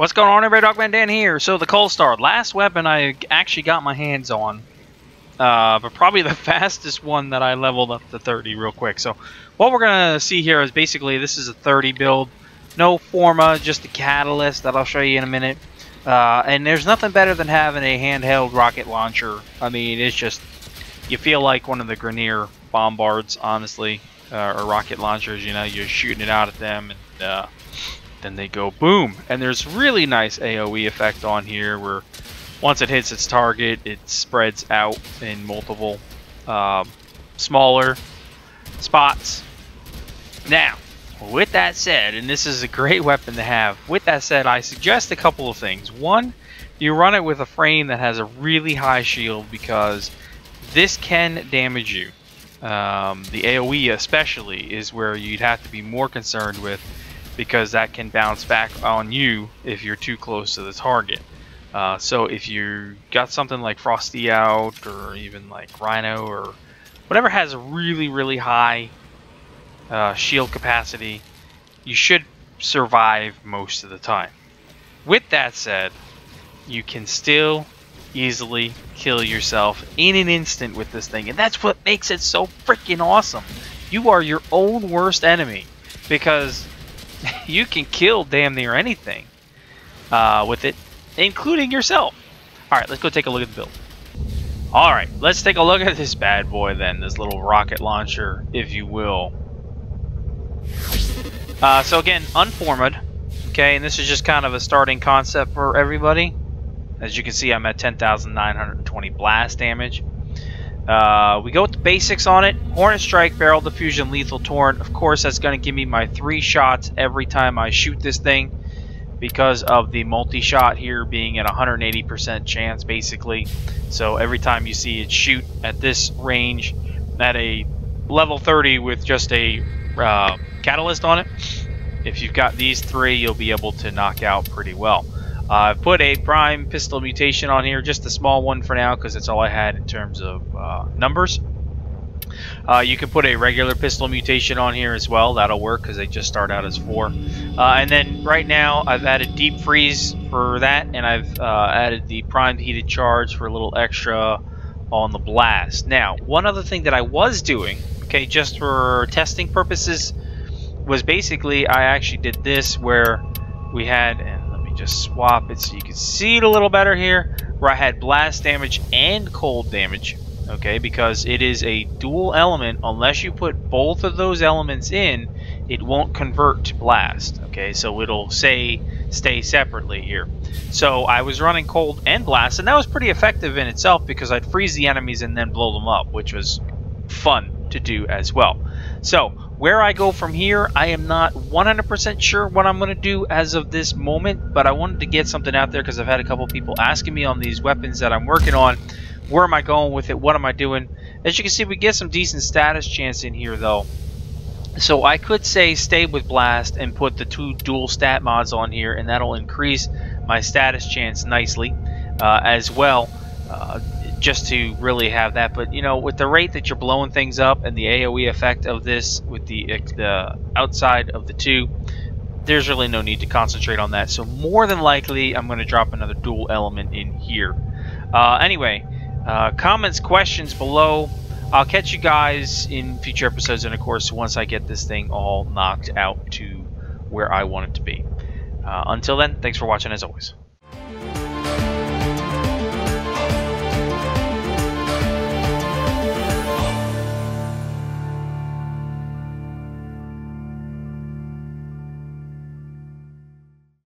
What's going on, everybody? Dogman Dan here. So the KULSTAR, last weapon I actually got my hands on, but probably the fastest one that I leveled up to 30 real quick. So what we're gonna see here is basically this is a 30 build, no Forma, just a catalyst that I'll show you in a minute. And there's nothing better than having a handheld rocket launcher. I mean, it's just, you feel like one of the Grenier bombards, honestly, or rocket launchers. You know, you're shooting it out at them, and then they go boom. And there's really nice AoE effect on here, where once it hits its target, it spreads out in multiple smaller spots. Now, with that said, and this is a great weapon to have, with that said, I suggest a couple of things. One, you run it with a frame that has a really high shield, because this can damage you. The AoE especially is where you'd have to be more concerned with, because that can bounce back on you if you're too close to the target. So if you got something like Frosty out, or even like Rhino, or whatever has a really high shield capacity, you should survive most of the time. With that said, you can still easily kill yourself in an instant with this thing, and that's what makes it so freaking awesome. You are your own worst enemy, because you can kill damn near anything with it, including yourself. Alright, let's go take a look at the build. Alright, let's take a look at this bad boy then, this little rocket launcher, if you will. So again, unformed, okay, and this is just kind of a starting concept for everybody. As you can see, I'm at 10,920 blast damage. We go with the basics on it. Hornet Strike, Barrel Diffusion, Lethal Torrent. Of course, that's going to give me my 3 shots every time I shoot this thing, because of the multi-shot here being at 180% chance, basically. So every time you see it shoot at this range, at a level 30 with just a catalyst on it, if you've got these 3, you'll be able to knock out pretty well. I've put a prime pistol mutation on here, just a small one for now, because that's all I had in terms of numbers. You can put a regular pistol mutation on here as well. That'll work, because they just start out as 4. And then right now I've added deep freeze for that, and I've added the primed heated charge for a little extra on the blast. Now, one other thing that I was doing, okay, just for testing purposes, was basically I actually did this, where we had, and let me just swap it so you can see it a little better here, where I had blast damage and cold damage, okay, because it is a dual element. Unless you put both of those elements in, it won't convert to blast, okay, so it'll stay separately here. So I was running cold and blast, and that was pretty effective in itself, because I'd freeze the enemies and then blow them up, which was fun to do as well. So where I go from here, I am not 100% sure what I'm going to do as of this moment, but I wanted to get something out there, because I've had a couple people asking me on these weapons that I'm working on, where am I going with it, what am I doing. As you can see, we get some decent status chance in here though. So I could say stay with blast and put the 2 dual stat mods on here, and that'll increase my status chance nicely as well, just to really have that. But you know, with the rate that you're blowing things up and the AoE effect of this with the outside of the 2, there's really no need to concentrate on that. So more than likely I'm going to drop another dual element in here. Anyway, comments, questions below. I'll catch you guys in future episodes, and of course once I get this thing all knocked out to where I want it to be. Until then, thanks for watching as always.